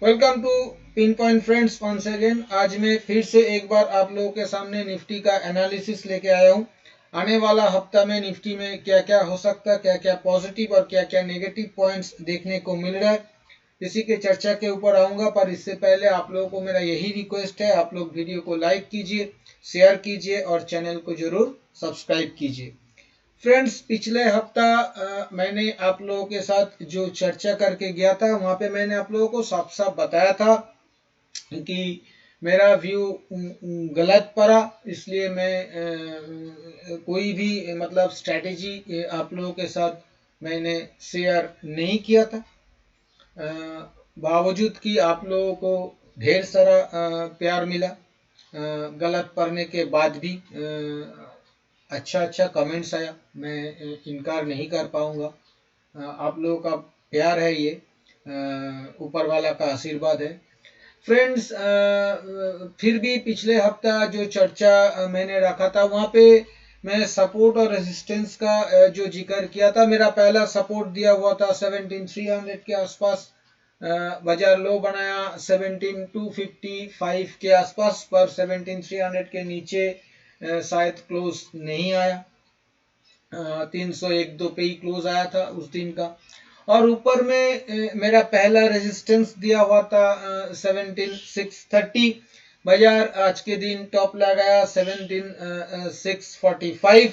Welcome to pin point friends once again. आज मैं फिर से एक बार आप लोगों के सामने निफ्टी का एनालिसिस लेके आया हूँ। आने वाला हफ्ता में निफ्टी में क्या क्या हो सकता है, क्या क्या पॉजिटिव और क्या क्या नेगेटिव पॉइंट्स देखने को मिल रहा है, इसी के चर्चा के ऊपर आऊंगा। पर इससे पहले आप लोगों को मेरा यही रिक्वेस्ट है, आप लोग वीडियो को लाइक कीजिए, शेयर कीजिए और चैनल को जरूर सब्सक्राइब कीजिए। फ्रेंड्स, पिछले हफ्ता मैंने आप लोगों के साथ जो चर्चा करके गया था, वहां पे मैंने आप लोगों को साफ साफ बताया था कि मेरा व्यू गलत पड़ा, इसलिए मैं कोई भी मतलब स्ट्रैटेजी आप लोगों के साथ मैंने शेयर नहीं किया था। बावजूद कि आप लोगों को ढेर सारा प्यार मिला, गलत पढ़ने के बाद भी अच्छा अच्छा कमेंट्स आया, मैं इनकार नहीं कर पाऊंगा। आप लोगों का प्यार है, ये ऊपर वाला का आशीर्वाद है। फ्रेंड्स, फिर भी पिछले हफ्ता जो चर्चा मैंने रखा था, वहाँ पे मैं सपोर्ट और रेजिस्टेंस का जो जिक्र किया था। मेरा पहला सपोर्ट दिया हुआ था 17,300 के आसपास, बाजार लो बनाया 17,255 के आसपास, पर 17,300 के नीचे शायद क्लोज नहीं आया। 301-2 पे ही क्लोज आया था उस दिन का। और ऊपर में मेरा पहला रेजिस्टेंस दिया हुआ था 17,630। बाजार आज के दिन टॉप लगाया 17,645,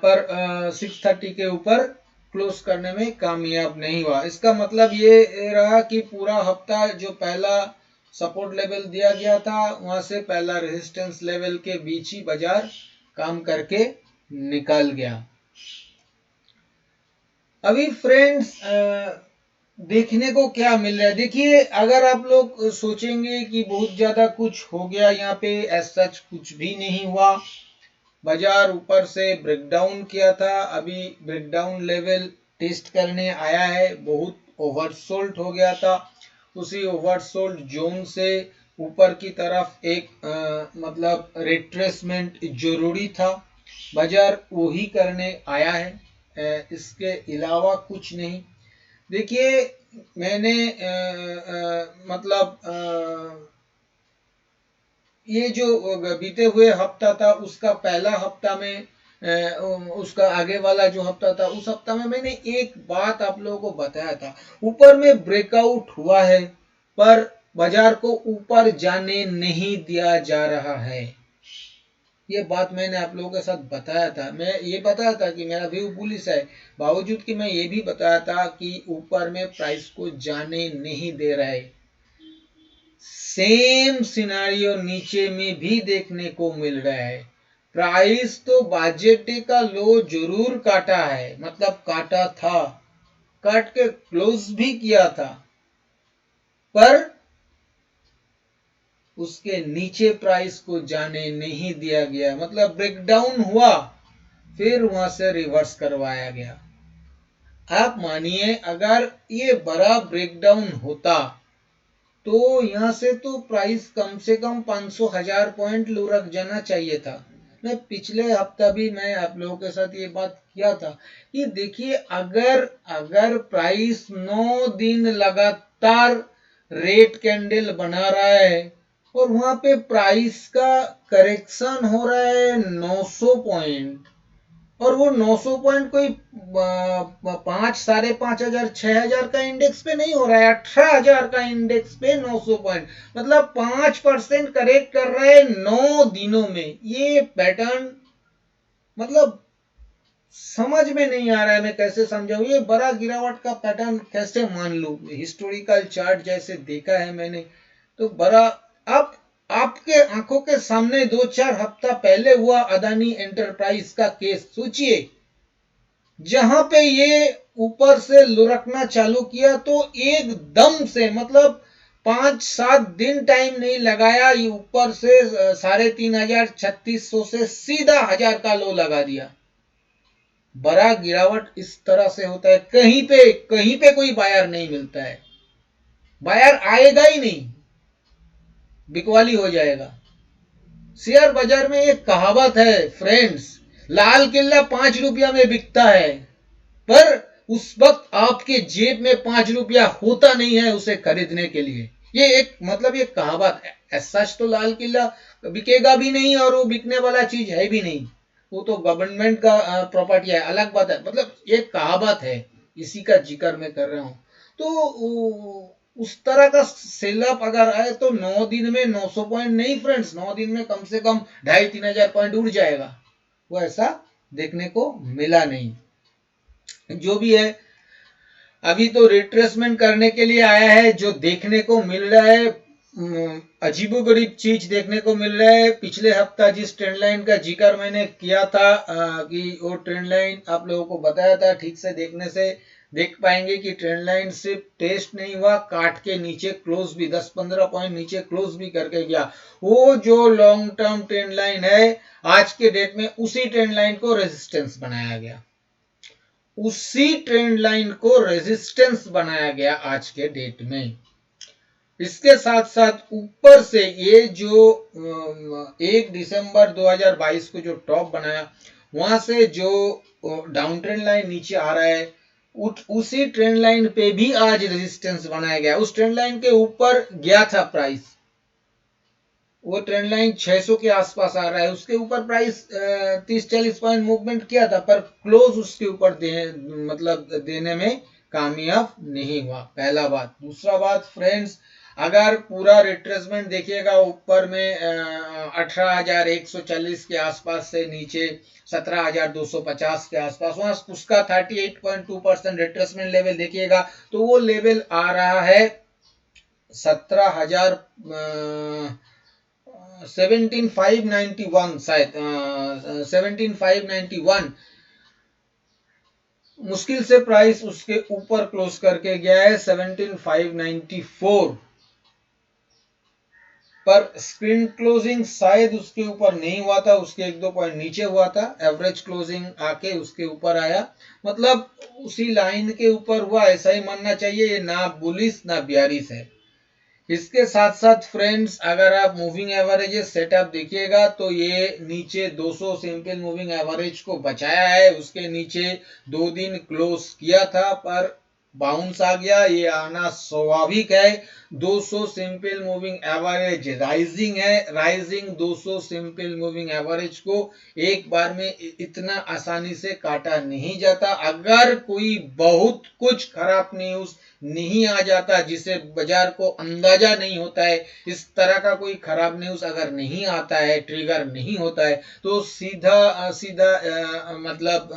पर 630 के ऊपर क्लोज करने में कामयाब नहीं हुआ। इसका मतलब ये रहा कि पूरा हफ्ता जो पहला सपोर्ट लेवल दिया गया था, वहां से पहला रेजिस्टेंस लेवल के बीच ही बाजार काम करके निकल गया। अभी फ्रेंड्स, देखने को क्या मिल रहा है, देखिए, अगर आप लोग सोचेंगे कि बहुत ज्यादा कुछ हो गया यहाँ पे, एज सच कुछ भी नहीं हुआ। बाजार ऊपर से ब्रेकडाउन किया था, अभी ब्रेकडाउन लेवल टेस्ट करने आया है, बहुत ओवरसोल्ड हो गया था। उसी ओवरसोल्ड जोन से ऊपर की तरफ एक मतलब रिट्रेसमेंट जरूरी था, बाजार वही करने आया है, इसके अलावा कुछ नहीं। देखिए, मैंने मतलब ये जो बीते हुए हफ्ता था, उसका पहला हफ्ता में उसका आगे वाला जो हफ्ता था, उस हफ्ता में मैंने एक बात आप लोगों को बताया था। ऊपर में ब्रेकआउट हुआ है, पर बाजार को ऊपर जाने नहीं दिया जा रहा है। ये बात मैंने आप लोगों के साथ बताया था। मैं ये बताया था कि मेरा व्यू बुलिश है, बावजूद कि मैं ये भी बताया था कि ऊपर में प्राइस को जाने नहीं दे रहा है। सेम सिनारियो नीचे में भी देखने को मिल रहा है। प्राइस तो बाजेटे का लो जरूर काटा है, मतलब काटा था, काट के क्लोज भी किया था, पर उसके नीचे प्राइस को जाने नहीं दिया गया। मतलब ब्रेकडाउन हुआ, फिर वहां से रिवर्स करवाया गया। आप मानिए, अगर ये बड़ा ब्रेकडाउन होता तो यहां से तो प्राइस कम से कम 500,000 पॉइंट लुढ़क जाना चाहिए था। मैं पिछले हफ्ता भी मैं आप लोगों के साथ ये बात किया था कि देखिए, अगर अगर प्राइस 9 दिन लगातार रेड कैंडल बना रहा है और वहां पे प्राइस का करेक्शन हो रहा है 900 पॉइंट, और वो 900 पॉइंट कोई 5, 5,500, 6,000 का इंडेक्स पे नहीं हो रहा है, 18,000 का इंडेक्स पे 900 पॉइंट, मतलब 5% करेक्ट कर रहा है 9 दिनों में। ये पैटर्न मतलब समझ में नहीं आ रहा है, मैं कैसे समझाऊं, ये बड़ा गिरावट का पैटर्न कैसे मान लूं। हिस्टोरिकल चार्ट जैसे देखा है मैंने, तो बड़ा। अब आपके आंखों के सामने 2-4 हफ्ता पहले हुआ अदानी एंटरप्राइज का केस सोचिए, जहां पे ये ऊपर से लुढ़कना चालू किया तो एकदम से, मतलब 5-7 दिन टाइम नहीं लगाया, ये ऊपर से 3,500 3,600 से सीधा 1,000 का लो लगा दिया। बड़ा गिरावट इस तरह से होता है, कहीं पे कोई बायर नहीं मिलता है, बायर आएगा ही नहीं, बिकवाली हो जाएगा। शेयर बाजार में एक कहावत है फ्रेंड्स, लाल किला 5 रुपया में बिकता है, पर उस वक्त आपके जेब में 5 रुपया होता नहीं है उसे खरीदने के लिए। ये एक मतलब ये कहावत है। सच तो लाल किला बिकेगा भी नहीं और वो बिकने वाला चीज है भी नहीं, वो तो गवर्नमेंट का प्रॉपर्टी है, अलग बात है। मतलब ये कहावत है, इसी का जिक्र मैं कर रहा हूँ। तो उस तरह का सेलअप अगर आए तो 9 दिन में 900 पॉइंट नहीं फ्रेंड्स, 9 दिन में कम से कम 2,500-3,000 पॉइंट उड़ जाएगा। वो ऐसा देखने को मिला नहीं। जो भी है, अभी तो रिट्रेसमेंट करने के लिए आया है। जो देखने को मिल रहा है अजीबोगरीब चीज देखने को मिल रहा है। पिछले हफ्ता जिस ट्रेंड लाइन का जिक्र मैंने किया था कि वो ट्रेंड लाइन आप लोगों को बताया था, ठीक से देखने से देख पाएंगे कि ट्रेंड लाइन सिर्फ टेस्ट नहीं हुआ, काट के नीचे क्लोज भी 10-15 पॉइंट नीचे क्लोज भी करके गया। वो जो लॉन्ग टर्म ट्रेंड लाइन है आज के डेट में, उसी ट्रेंड लाइन को रेजिस्टेंस बनाया गया, उसी ट्रेंड लाइन को रेजिस्टेंस बनाया गया आज के डेट में। इसके साथ साथ ऊपर से ये जो 1 दिसंबर 2022 को जो टॉप बनाया, वहां से जो डाउन ट्रेंड लाइन नीचे आ रहा है, उसी ट्रेंड लाइन पे भी आज रेजिस्टेंस बनाया गया। उस ट्रेंड लाइन के ऊपर गया था प्राइस, वो ट्रेंड लाइन 600 के आसपास आ रहा है, उसके ऊपर प्राइस 30-40 पॉइंट मूवमेंट किया था, पर क्लोज उसके ऊपर मतलब देने में कामयाब नहीं हुआ। पहला बात। दूसरा बात फ्रेंड्स, अगर पूरा रिट्रेसमेंट देखिएगा, ऊपर में 18,140 के आसपास से नीचे 17,250 के आसपास, वहां उसका 38.2% रिट्रेसमेंट लेवल देखिएगा, तो वो लेवल आ रहा है 17,591 शायद 17,591। मुश्किल से प्राइस उसके ऊपर क्लोज करके गया है 17,594, पर स्क्रीन क्लोजिंग शायद उसके ऊपर नहीं हुआ था, उसके 1-2 पॉइंट नीचे हुआ था। एवरेज क्लोजिंग आके उसके ऊपर आया, मतलब उसी लाइन के ऊपर हुआ, ऐसा ही मानना चाहिए। ये ना बुलिश ना बियरिश है। इसके साथ साथ फ्रेंड्स, अगर आप मूविंग एवरेजेस सेटअप देखिएगा तो ये नीचे 200 सिंपल मूविंग एवरेज को बचाया है, उसके नीचे 2 दिन क्लोज किया था पर बाउंस आ गया, ये आना स्वाभाविक है। 200 सिंपल मूविंग एवरेज राइजिंग है, राइजिंग 200 सिंपल मूविंग एवरेज को एक बार में इतना आसानी से काटा नहीं जाता। अगर कोई बहुत कुछ खराब न्यूज नहीं आ जाता, जिसे बाजार को अंदाजा नहीं होता है, इस तरह का कोई खराब न्यूज अगर नहीं आता है, ट्रिगर नहीं होता है, तो सीधा सीधा मतलब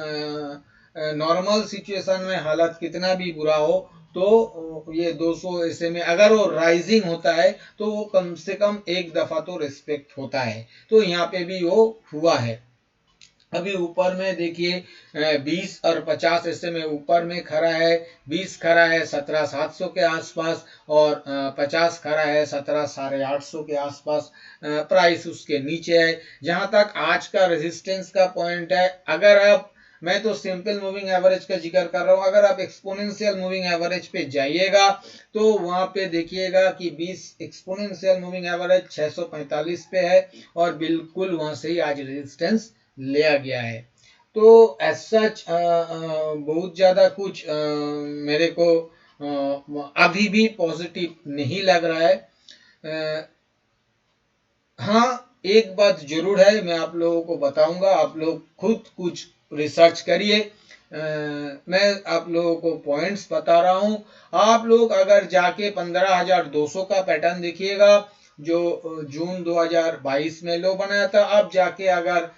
नॉर्मल सिचुएशन में हालत कितना भी बुरा हो तो ये 200 ऐसे में अगर वो राइजिंग होता है तो वो कम से कम एक दफा तो रिस्पेक्ट होता है। तो यहाँ पे भी वो हुआ है। अभी ऊपर में देखिए 20 और 50 ऐसे में ऊपर में खड़ा है, 20 खड़ा है 17,700 के आसपास और 50 खड़ा है 17,850 के आसपास। प्राइस उसके नीचे है। जहां तक आज का रेजिस्टेंस का पॉइंट है, अगर आप, मैं तो सिंपल मूविंग एवरेज का जिक्र कर रहा हूं, अगर आप एक्सपोनेंशियल मूविंग एवरेज पे जाइएगा तो वहां पे देखिएगा कि 20 एक्सपोनेंशियल मूविंग एवरेज 645 पे है और बिल्कुल वहां से ही आज रेजिस्टेंस लिया गया है। तो एज सच बहुत ज्यादा कुछ मेरे को अभी भी पॉजिटिव नहीं लग रहा है। हाँ, एक बात जरूर है, मैं आप लोगों को बताऊंगा, आप लोग खुद कुछ रिसर्च करिए। मैं आप लोगों को पॉइंट्स बता रहा हूं। आप लोग अगर जाके 15,200 का पैटर्न देखिएगा जो जून 2022 में लो बनाया था, आप जाके अगर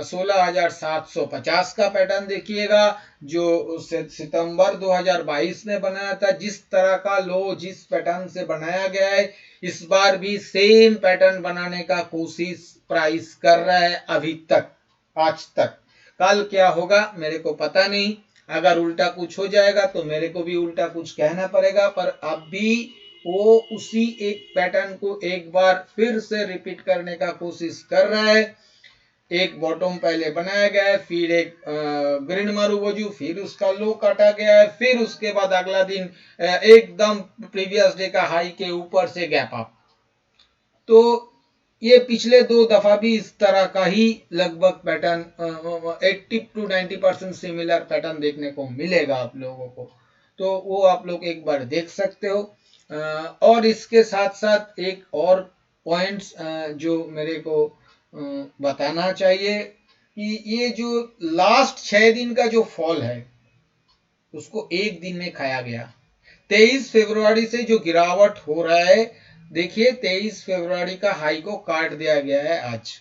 16,750 का पैटर्न देखिएगा जो सितंबर 2022 में बनाया था। जिस तरह का लो जिस पैटर्न से बनाया गया है, इस बार भी सेम पैटर्न बनाने का कोशिश प्राइस कर रहा है अभी तक, आज तक। कल क्या होगा मेरे को पता नहीं, अगर उल्टा कुछ हो जाएगा तो मेरे को भी उल्टा कुछ कहना पड़ेगा, पर अभी वो उसी एक पैटर्न को एक बार फिर से रिपीट करने का कोशिश कर रहा है। एक बॉटम पहले बनाया गया है, फिर एक ग्रीन मारूबोजू, फिर उसका लो काटा गया है, फिर उसके बाद अगला दिन एकदम प्रीवियस डे का हाई के ऊपर से गैप अप। तो ये पिछले 2 दफा भी इस तरह का ही लगभग पैटर्न 80 to 90% सिमिलर पैटर्न देखने को मिलेगा आप लोगों को, तो वो आप लोग एक बार देख सकते हो। और इसके साथ साथ एक और पॉइंट्स जो मेरे को बताना चाहिए कि ये जो लास्ट 6 दिन का जो फॉल है उसको एक दिन में खाया गया। 23 फरवरी से जो गिरावट हो रहा है, देखिए 23 फरवरी का हाई को काट दिया गया है आज।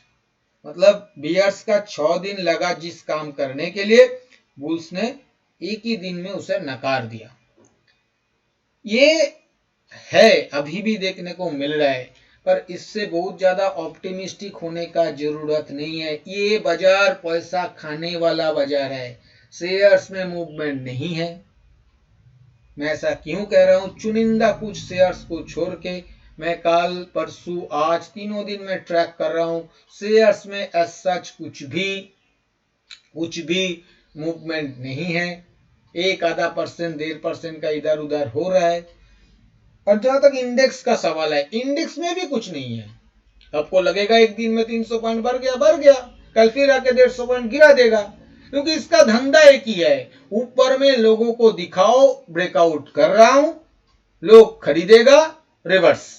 मतलब बियर्स का 6 दिन लगा जिस काम करने के लिए, बुल्स ने एक ही दिन में उसे नकार दिया। ये है अभी भी देखने को मिल रहा है, पर इससे बहुत ज्यादा ऑप्टिमिस्टिक होने का जरूरत नहीं है। ये बाजार पैसा खाने वाला बाजार है, शेयर्स में मूवमेंट नहीं है। मैं ऐसा क्यों कह रहा हूं? चुनिंदा कुछ शेयर्स को छोड़ के मैं कल परसों आज 3 दिन में ट्रैक कर रहा हूं, शेयर्स में एज सच कुछ भी मूवमेंट नहीं है। 1-आधा% 1.5% का इधर उधर हो रहा है। और जहां तक इंडेक्स का सवाल है, इंडेक्स में भी कुछ नहीं है। आपको लगेगा एक दिन में 300 पॉइंट बढ़ गया, कल फिर आके 150 पॉइंट गिरा देगा, क्योंकि इसका धंधा एक ही है, ऊपर में लोगों को दिखाओ ब्रेकआउट कर रहा हूं, लोग खरीदेगा, रिवर्स,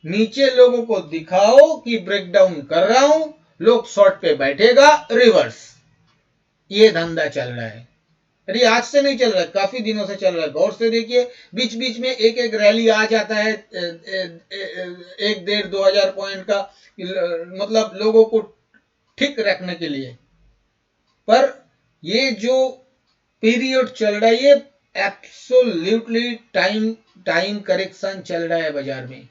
नीचे लोगों को दिखाओ कि ब्रेकडाउन कर रहा हूं, लोग शॉर्ट पे बैठेगा, रिवर्स। ये धंधा चल रहा है। अरे आज से नहीं चल रहा है, काफी दिनों से चल रहा है। गौर से देखिए, बीच बीच में एक रैली आ जाता है 1-1.5-2 हजार पॉइंट का, मतलब लोगों को ठीक रखने के लिए। पर ये जो पीरियड चल रहा है, ये एब्सोल्युटली टाइम करेक्शन चल रहा है बाजार में,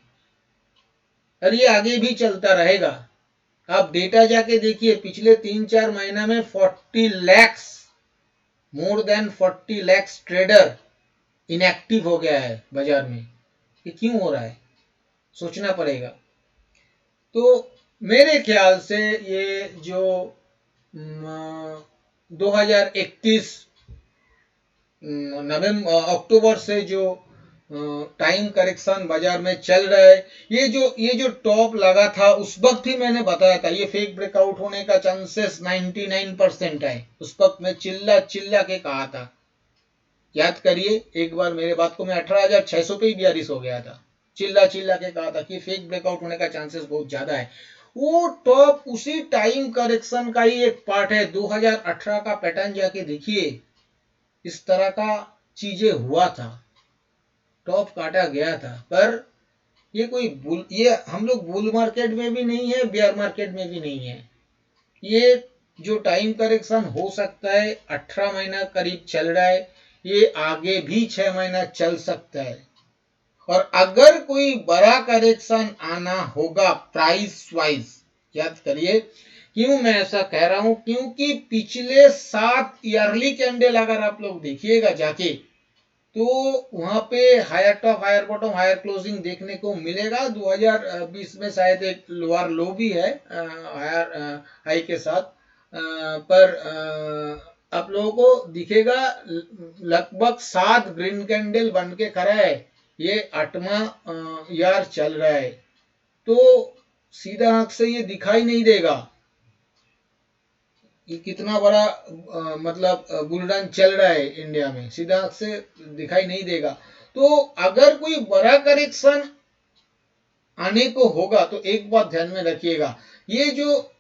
और ये आगे भी चलता रहेगा। आप डेटा जाके देखिए, पिछले 3-4 महीना में 40 lakhs, more than 40 lakhs trader inactive हो गया है बाजार में। ये क्यों हो रहा है, सोचना पड़ेगा। तो मेरे ख्याल से ये जो 2021 अक्टूबर से जो टाइम करेक्शन बाजार में चल रहा है, ये जो टॉप लगा था उस वक्त ही मैंने बताया था ये फेक ब्रेकआउट होने का चांसेस 99% है। उस वक्त मैं चिल्ला के कहा था, याद करिए एक बार मेरे बात को, मैं 18,600 पे ही बियरिश हो गया था, चिल्ला के कहा था कि फेक ब्रेकआउट होने का चांसेस बहुत ज्यादा है। वो टॉप उसी टाइम करेक्शन का ही एक पार्ट है। 2018 का पैटर्न जाके देखिए, इस तरह का चीजें हुआ था, टॉप काटा गया था। पर ये हम लोग बुल मार्केट में भी नहीं है, बेयर मार्केट में भी नहीं है। ये जो टाइम करेक्शन हो सकता है 18 महीना करीब चल रहा है, ये आगे भी 6 महीना चल सकता है। और अगर कोई बड़ा करेक्शन आना होगा प्राइस वाइज, याद करिए क्यों मैं ऐसा कह रहा हूं, क्योंकि पिछले 7 ईयरली कैंडल अगर आप लोग देखिएगा जाके, तो वहां पे higher top, higher bottom, higher closing देखने को मिलेगा। 2020 में शायद एक लोअर लो भी है हायर हाई के साथ, पर आप लोगों को दिखेगा लगभग 7 ग्रीन कैंडल बन के खड़ा है। ये 8वां ईयर चल रहा है, तो सीधा आंख से ये दिखाई नहीं देगा कि कितना बड़ा मतलब बुलरन चल रहा है इंडिया में, सीधा आंख से दिखाई नहीं देगा। तो अगर कोई बड़ा करेक्शन आने को होगा तो एक बात ध्यान में रखिएगा, ये जो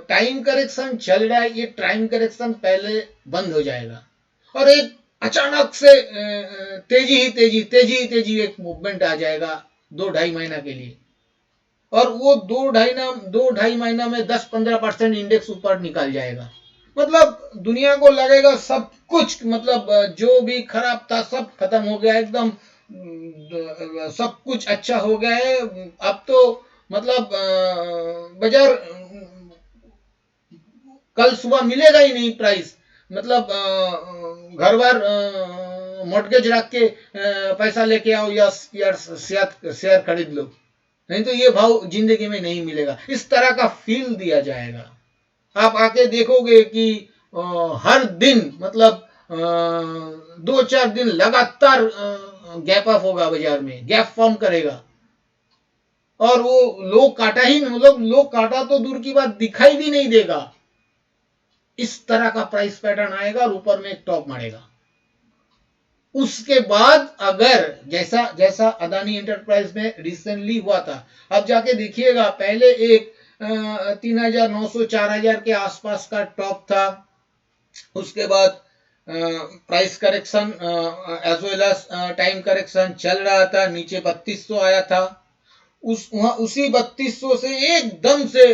टाइम करेक्शन चल रहा है, ये टाइम करेक्शन पहले बंद हो जाएगा और एक अचानक से तेजी एक मूवमेंट आ जाएगा 2-2.5 महीना के लिए, और वो 2-2.5 महीना में 10-15% इंडेक्स ऊपर निकल जाएगा। मतलब दुनिया को लगेगा सब कुछ, मतलब जो भी खराब था सब खत्म हो गया, एकदम सब कुछ अच्छा हो गया है। अब तो मतलब बाजार कल सुबह मिलेगा ही नहीं प्राइस, मतलब घर बार मॉर्गेज रख के पैसा लेके आओ या शेयर खरीद लो, नहीं तो ये भाव जिंदगी में नहीं मिलेगा। इस तरह का फील दिया जाएगा। आप आके देखोगे कि हर दिन मतलब 2-4 दिन लगातार गैप अप होगा बाजार में, गैप फॉर्म करेगा, और वो लो काटा ही, मतलब लो काटा तो दूर की बात, दिखाई भी नहीं देगा। इस तरह का प्राइस पैटर्न आएगा और ऊपर में एक टॉप मारेगा। उसके बाद अगर जैसा जैसा अदानी एंटरप्राइज में रिसेंटली हुआ था, अब जाके देखिएगा, पहले एक 3,900 4,000 के आसपास का टॉप था। उसके बाद price correction as well as time correction चल रहा था, नीचे 3200 आया था। उसी 3200 से एकदम से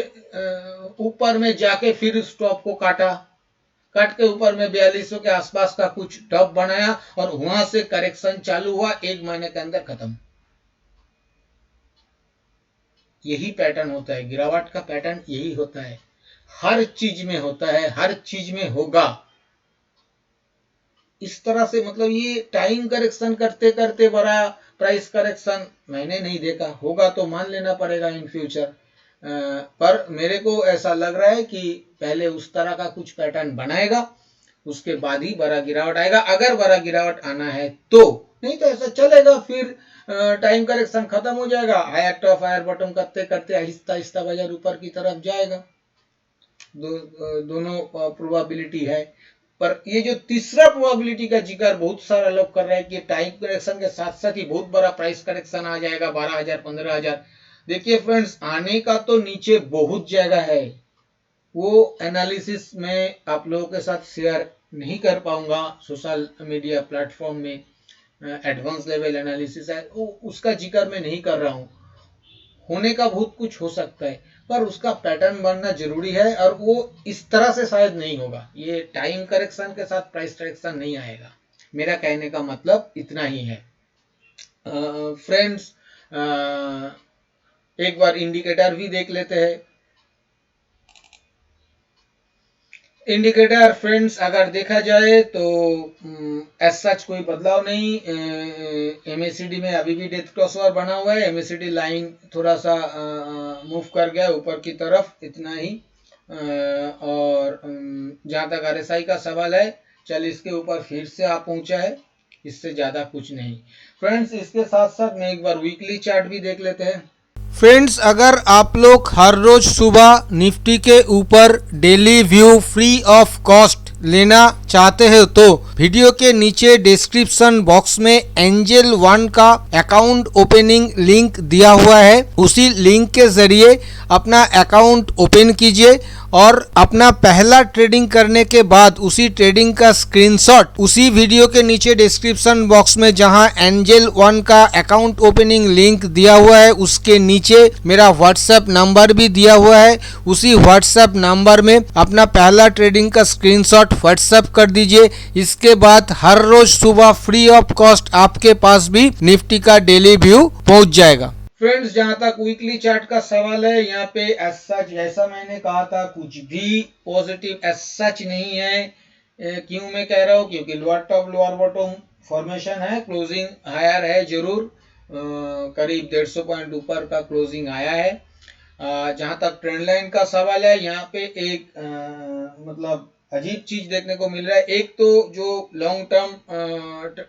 ऊपर में जाके फिर स्टॉप को काटा, काट के ऊपर में 4200 के आसपास का कुछ टॉप बनाया और वहां से करेक्शन चालू हुआ, 1 महीने के अंदर खत्म। यही पैटर्न होता है, गिरावट का पैटर्न यही होता है, हर चीज में होता है, हर चीज में होगा इस तरह से। मतलब ये टाइम करेक्शन करते करते बड़ा प्राइस करेक्शन मैंने नहीं देखा, होगा तो मान लेना पड़ेगा इन फ्यूचर। पर मेरे को ऐसा लग रहा है कि पहले उस तरह का कुछ पैटर्न बनाएगा, उसके बाद ही बड़ा गिरावट आएगा, अगर बड़ा गिरावट आना है तो। नहीं तो ऐसा चलेगा, फिर टाइम करेक्शन खत्म हो जाएगा, हायर टॉप हायर बॉटम करते करते आहिस्ता आहिस्ता बाजार ऊपर की तरफ जाएगा। दोनों प्रोबेबिलिटी है। पर ये जो तीसरा प्रोबेबिलिटी का जिक्र बहुत सारा लोग कर रहे हैं कि टाइम करेक्शन के साथ साथ ही बहुत बड़ा प्राइस करेक्शन आ जाएगा, 12,000 15,000। देखिए फ्रेंड्स, आने का तो नीचे बहुत जगह है, वो एनालिसिस में आप लोगों के साथ शेयर नहीं कर पाऊंगा सोशल मीडिया प्लेटफॉर्म में। एडवांस लेवल एनालिसिस है, उसका जिक्र मैं नहीं कर रहा हूं। होने का बहुत कुछ हो सकता है, पर उसका पैटर्न बनना जरूरी है, और वो इस तरह से शायद नहीं होगा, ये टाइम करेक्शन के साथ प्राइस करेक्शन नहीं आएगा। मेरा कहने का मतलब इतना ही है। फ्रेंड्स, एक बार इंडिकेटर भी देख लेते हैं। इंडिकेटर फ्रेंड्स अगर देखा जाए तो एज सच कोई बदलाव नहीं। एमएसीडी में अभी भी डेथ क्रॉसओवर बना हुआ है, एमएसीडी लाइन थोड़ा सा मूव कर गया ऊपर की तरफ, इतना ही। और जहां तक आरएसआई का सवाल है, 40 के ऊपर फिर से आप पहुंचा है, इससे ज्यादा कुछ नहीं। फ्रेंड्स, इसके साथ साथ मैं एक बार वीकली चार्ट भी देख लेते हैं। फ्रेंड्स, अगर आप लोग हर रोज सुबह निफ्टी के ऊपर daily view free of cost लेना चाहते हो तो वीडियो के नीचे डिस्क्रिप्शन बॉक्स में एंजल वन का अकाउंट ओपनिंग लिंक दिया हुआ है, उसी लिंक के जरिए अपना अकाउंट ओपन कीजिए और अपना पहला ट्रेडिंग करने के बाद उसी ट्रेडिंग का स्क्रीनशॉट उसी वीडियो के नीचे डिस्क्रिप्शन बॉक्स में जहां एंजल वन का अकाउंट ओपनिंग लिंक दिया हुआ है उसके नीचे मेरा व्हाट्सएप नंबर भी दिया हुआ है, उसी व्हाट्सएप नंबर में अपना पहला ट्रेडिंग का स्क्रीनशॉट व्हाट्सएप कर दीजिए। इसके बाद हर रोज सुबह फ्री ऑफ कॉस्ट आपके पास भी निफ्टी का डेली व्यू पहुंच जाएगा। फ्रेंड्स, जहां तक वीकली चार्ट का सवाल है, यहाँ पे एज सच जैसा मैंने कहा था, कुछ भी पॉजिटिव एज सच नहीं है। क्यों मैं कह रहा हूँ, क्योंकि lower top lower bottom formation है, क्लोजिंग हायर है जरूर, करीब 150 पॉइंट ऊपर का क्लोजिंग आया है। जहां तक ट्रेंड लाइन का सवाल है, यहाँ पे एक मतलब अजीब चीज देखने को मिल रहा है। एक तो जो long term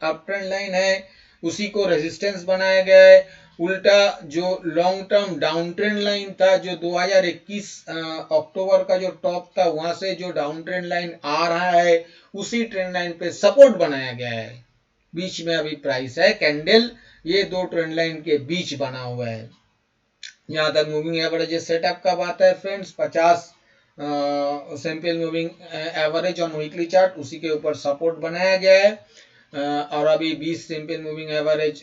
up trend line है उसी को रेजिस्टेंस बनाया गया है, उल्टा जो long term down trend line था, जो 2021 अक्टूबर का जो टॉप था, वहां से जो डाउन ट्रेंड लाइन आ रहा है उसी ट्रेंड लाइन पे सपोर्ट बनाया गया है। बीच में अभी प्राइस है कैंडल, ये दो ट्रेंड लाइन के बीच बना हुआ है। यहाँ तक मूविंग एवरेज सेटअप का बात है friends, 50 simple moving average on weekly chart, उसी के ऊपर सपोर्ट बनाया गया है। और अभी 20 सिंपल मूविंग एवरेज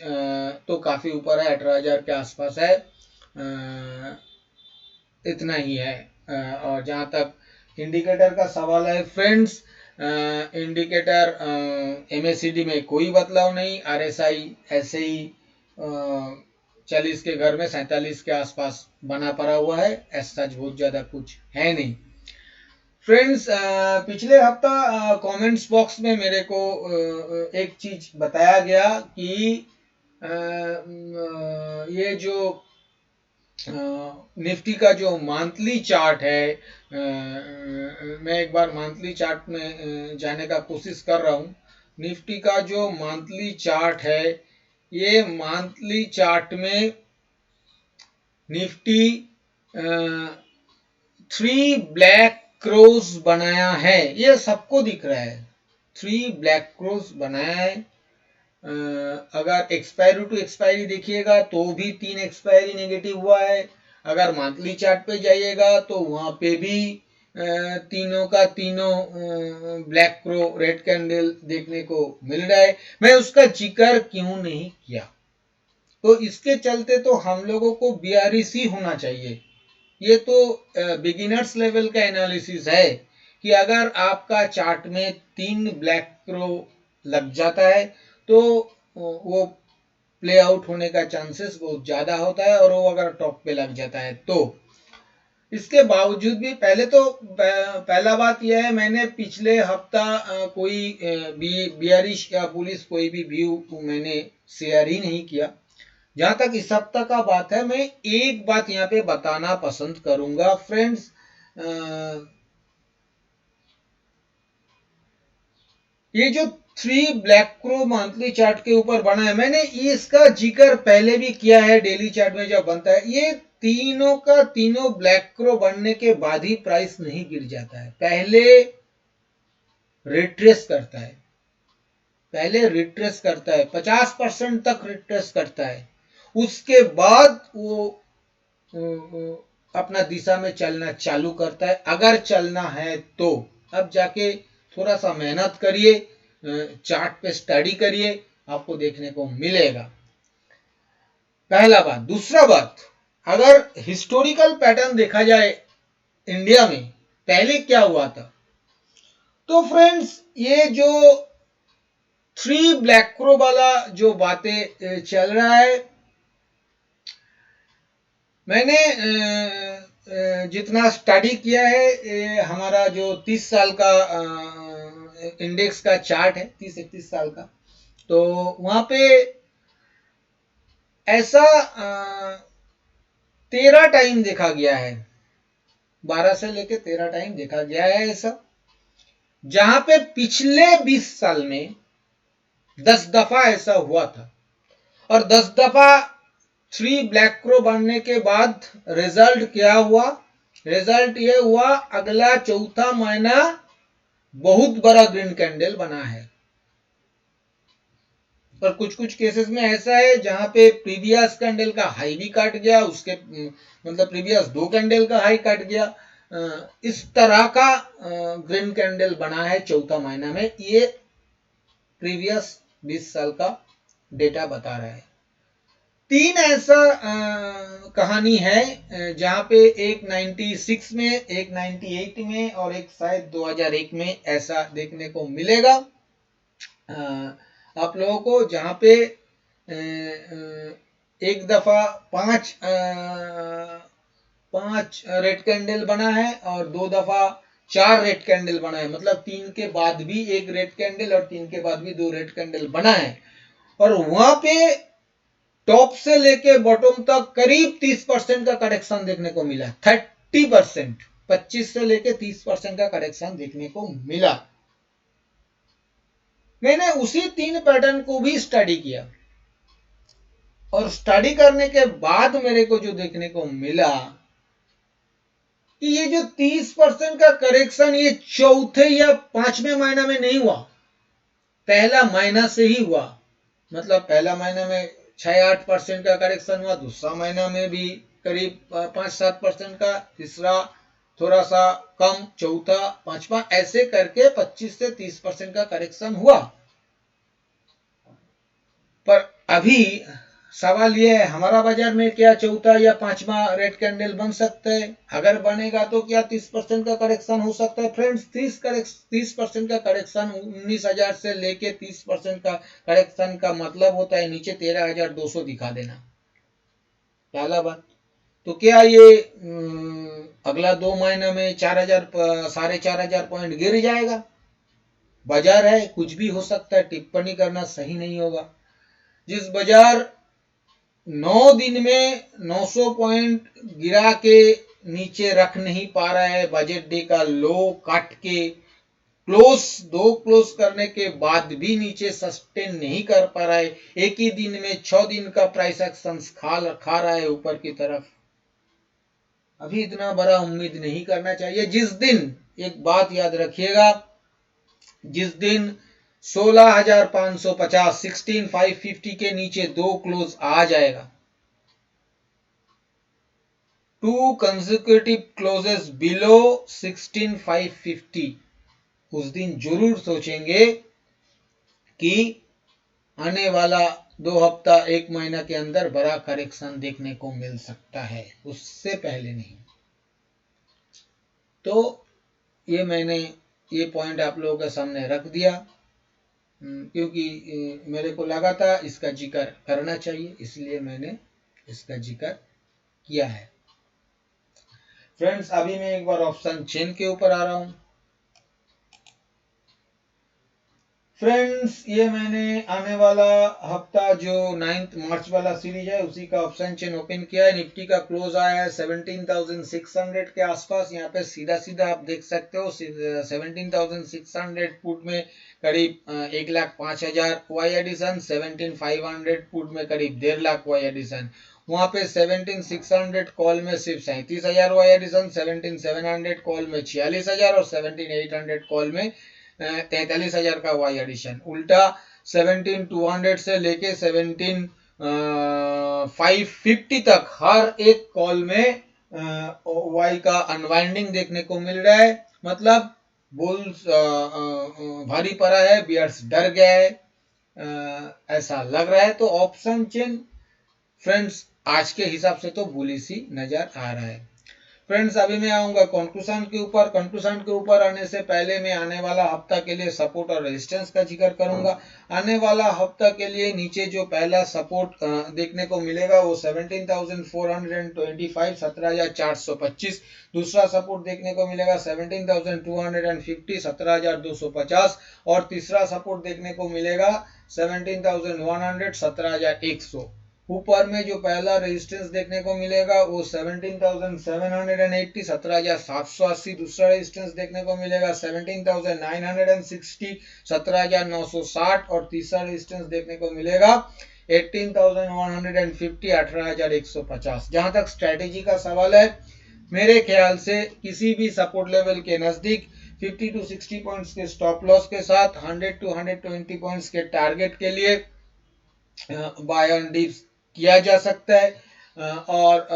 तो काफी ऊपर है, 18,000 के आसपास है। इतना ही है। और जहां तक इंडिकेटर का सवाल है फ्रेंड्स, इंडिकेटर एमएसीडी में कोई बदलाव नहीं, आरएसआई ऐसे ही 40 के घर में 47 के आसपास बना पड़ा हुआ है, ऐसा बहुत ज्यादा कुछ है नहीं। फ्रेंड्स, पिछले हफ्ता कमेंट्स बॉक्स में मेरे को एक चीज बताया गया कि ये जो निफ्टी का जो मंथली चार्ट है, मैं एक बार मंथली चार्ट में जाने का कोशिश कर रहा हूँ। निफ्टी का जो मंथली चार्ट है, ये मंथली चार्ट में निफ्टी 3 ब्लैक क्रोस बनाया है, ये सबको दिख रहा है। 3 ब्लैक क्रोस बनाया है। अगर एक्सपायरी टू एक्सपायरी देखिएगा तो भी 3 एक्सपायरी नेगेटिव हुआ है। अगर मंथली चार्ट पे जाइएगा तो वहां पे भी तीनों का तीनों ब्लैक क्रो रेड कैंडल देखने को मिल रहा है। मैं उसका जिक्र क्यों नहीं किया, तो इसके चलते तो हम लोगों को बीआरसी होना चाहिए। ये तो बिगिनर्स लेवल का एनालिसिस है कि अगर आपका चार्ट में 3 ब्लैक क्रो लग जाता है तो वो प्ले आउट होने का चांसेस बहुत ज्यादा होता है, और वो अगर टॉप पे लग जाता है तो। इसके बावजूद भी पहला बात यह है, मैंने पिछले हफ्ता कोई बियरिश या पुलिस कोई भी व्यू मैंने शेयर ही नहीं किया। जहां तक इस सप्ताह का बात है, मैं एक बात यहाँ पे बताना पसंद करूंगा फ्रेंड्स। ये जो 3 ब्लैक क्रो मंथली चार्ट के ऊपर बना है, मैंने इसका जिक्र पहले भी किया है डेली चार्ट में जब बनता है। ये तीनों का तीनों ब्लैक क्रो बनने के बाद ही प्राइस नहीं गिर जाता है, पहले रिट्रेस करता है। पहले रिट्रेस करता है, 50% तक रिट्रेस करता है, उसके बाद वो अपना दिशा में चलना चालू करता है। अगर चलना है तो अब जाके थोड़ा सा मेहनत करिए, चार्ट पे स्टडी करिए, आपको देखने को मिलेगा। पहला बात। दूसरा बात, अगर हिस्टोरिकल पैटर्न देखा जाए इंडिया में पहले क्या हुआ था, तो फ्रेंड्स ये जो 3 ब्लैक क्रो वाला जो बातें चल रहा है, मैंने जितना स्टडी किया है, हमारा जो 30 साल का इंडेक्स का चार्ट है, 30-31 साल का, तो वहां पे ऐसा 13 टाइम देखा गया है, 12 से लेके 13 टाइम देखा गया है ऐसा, जहां पे पिछले 20 साल में 10 दफा ऐसा हुआ था। और 10 दफा 3 ब्लैक क्रो बनने के बाद रिजल्ट क्या हुआ? रिजल्ट ये हुआ, अगला चौथा महीना बहुत बड़ा ग्रीन कैंडल बना है। और कुछ कुछ केसेस में ऐसा है जहां पे प्रीवियस कैंडल का हाई भी काट गया, उसके मतलब प्रीवियस 2 कैंडल का हाई काट गया। इस तरह का ग्रीन कैंडल बना है चौथा महीना में। ये प्रीवियस 20 साल का डेटा बता रहा है। 3 ऐसा कहानी है जहां पे एक 96 में, एक 98 में और एक शायद 2001 में ऐसा देखने को मिलेगा आप लोगों को, जहां पे एक दफा 5 रेड कैंडल बना है और 2 दफा 4 रेड कैंडल बना है। मतलब 3 के बाद भी 1 रेड कैंडल और 3 के बाद भी 2 रेड कैंडल बना है। और वहां पे टॉप से लेके बॉटम तक करीब 30% का करेक्शन देखने को मिला। 30%, 25 से लेके 30% का करेक्शन देखने को मिला। मैंने उसी 3 पैटर्न को भी स्टडी किया, और स्टडी करने के बाद मेरे को जो देखने को मिला कि ये जो 30% का करेक्शन ये चौथे या 5वें महीना में नहीं हुआ, पहला महीना से ही हुआ। मतलब पहला महीना में 6-8% का करेक्शन हुआ, दूसरा महीना में भी करीब 5-7% का, तीसरा थोड़ा सा कम, चौथा, पांचवा, ऐसे करके 25 से 30% का करेक्शन हुआ। पर अभी सवाल यह है, हमारा बाजार में क्या चौथा या 5वां रेड कैंडल बन सकता है? अगर बनेगा तो क्या 30% का करेक्शन हो सकता है? फ्रेंड्स, 30% का करेक्शन 19,000 से लेके 30% का करेक्शन का मतलब होता है नीचे 13,200 दिखा देना। पहला बात। तो क्या ये अगला 2 महीना में 4,000-4,500 पॉइंट गिर जाएगा? बाजार है, कुछ भी हो सकता है, टिप्पणी करना सही नहीं होगा। जिस बाजार 9 दिन में 900 पॉइंट गिरा के नीचे रख नहीं पा रहा है, बजट डे का लो काट के दो क्लोज करने के बाद भी नीचे सस्टेन नहीं कर पा रहा है, एक ही दिन में 6 दिन का प्राइस एक्शन खा रहा है ऊपर की तरफ, अभी इतना बड़ा उम्मीद नहीं करना चाहिए। जिस दिन, एक बात याद रखिएगा, जिस दिन 16,550 16,550 के नीचे दो क्लोज आ जाएगा, 2 consecutive क्लोजेस बिलो 16,550, उस दिन जरूर सोचेंगे कि आने वाला 2 हफ्ता 1 महीना के अंदर बड़ा करेक्शन देखने को मिल सकता है, उससे पहले नहीं। तो ये मैंने ये पॉइंट आप लोगों के सामने रख दिया, क्योंकि मेरे को लगा था इसका जिक्र करना चाहिए, इसलिए मैंने इसका जिक्र किया है। फ्रेंड्स, अभी मैं एक बार ऑप्शन चेन के ऊपर आ रहा हूं। फ्रेंड्स, ये मैंने आने वाला हफ्ता जो 9 मार्च वाला सीरीज है उसी का ऑप्शन चेन ओपन किया है। निफ्टी का क्लोज आया है 17,600 के आसपास। यहाँ पे सीधा सीधा आप देख सकते हो 17,600 पुट में करीब 1,05,000 वाई एडिशन, 17,500 पुट में करीब 1.5 लाख वाई एडिशन। वहां पे 17,600 कॉल में सिर्फ 37,000 वाई एडिशन, 17,700 कॉल में 46,000 और 17,800 कॉल में 43,000 का वाई एडिशन। उल्टा 17,200 से लेके 17,550 तक हर एक कॉल में वाई का अनवाइंडिंग देखने को मिल रहा है। मतलब बुल्स भारी पड़ा है, बियर्स डर गया है, ऐसा लग रहा है। तो ऑप्शन चेन फ्रेंड्स आज के हिसाब से तो बुलिश ही नजर आ रहा है। फ्रेंड्स, अभी मैं आऊंगा कंक्लूजन के ऊपर। कंक्लूजन के ऊपर आने से पहले मैं आने वाला हफ्ता के लिए सपोर्ट और रेजिस्टेंस का जिक्र करूंगा। आने वाला हफ्ता के लिए नीचे जो पहला सपोर्ट देखने को मिलेगा वो 17,425 17,425। दूसरा सपोर्ट देखने को मिलेगा 17,250 17,250 और तीसरा सपोर्ट देखने को मिलेगा 17,100 17,100। ऊपर में जो पहला रेजिस्टेंस देखने को मिलेगा वो 17,780 17,780। दूसरा रेजिस्टेंस देखने को मिलेगा 17,960 17,960 और तीसरा रेजिस्टेंस देखने को मिलेगा 18,150 18,150। जहां तक स्ट्रेटेजी का सवाल है, मेरे ख्याल से किसी भी सपोर्ट लेवल के नजदीक 50 to 60 पॉइंट्स के स्टॉप लॉस के साथ 100 to 120 पॉइंट्स के टारगेट के लिए बाय ऑन डिप्स किया जा सकता है। और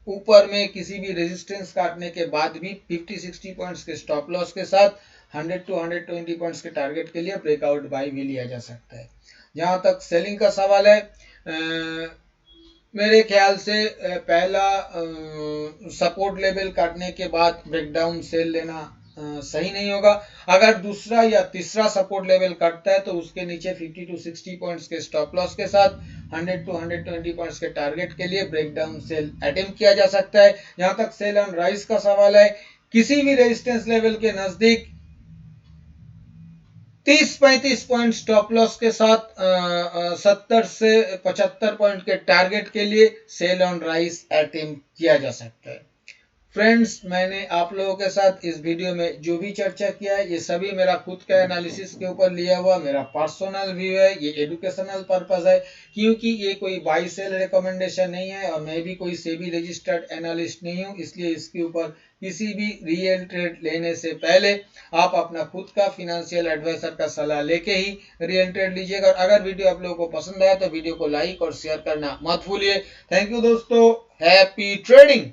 ऊपर में किसी भी रेजिस्टेंस काटने के बाद भी 50-60 पॉइंट्स के स्टॉप लॉस के साथ 100 to 120 पॉइंट्स के टारगेट के लिए ब्रेकआउट बाय भी लिया जा सकता है। जहां तक सेलिंग का सवाल है, मेरे ख्याल से पहला सपोर्ट लेवल काटने के बाद ब्रेकडाउन सेल लेना सही नहीं होगा। अगर दूसरा या तीसरा सपोर्ट लेवल कटता है तो उसके नीचे 50 to 60 पॉइंट्स के स्टॉप लॉस के साथ 100 to 120 पॉइंट्स के टारगेट के लिए ब्रेकडाउन सेल अटेम्प्ट किया जा सकता है। जहां तक सेल ऑन राइज का सवाल है, किसी भी रेजिस्टेंस लेवल के नजदीक 30-35 पॉइंट स्टॉप लॉस के साथ 70 से 75 पॉइंट के टारगेट के लिए सेल ऑन राइज अटेम्प्ट किया जा सकता है। फ्रेंड्स, मैंने आप लोगों के साथ इस वीडियो में जो भी चर्चा किया है ये सभी मेरा खुद का एनालिसिस के ऊपर लिया हुआ मेरा पर्सनल व्यू है। ये एजुकेशनल पर्पस है, क्योंकि ये कोई बाई सेल रिकमेंडेशन नहीं है और मैं भी कोई सेबी रजिस्टर्ड एनालिस्ट नहीं हूँ। इसलिए इसके ऊपर किसी भी रियल ट्रेड लेने से पहले आप अपना खुद का फिनेंशियल एडवाइजर का सलाह लेके ही रियल ट्रेड लीजिएगा। और अगर वीडियो आप लोगों को पसंद आया तो वीडियो को लाइक और शेयर करना मत भूलिए। थैंक यू दोस्तों, हैप्पी ट्रेडिंग।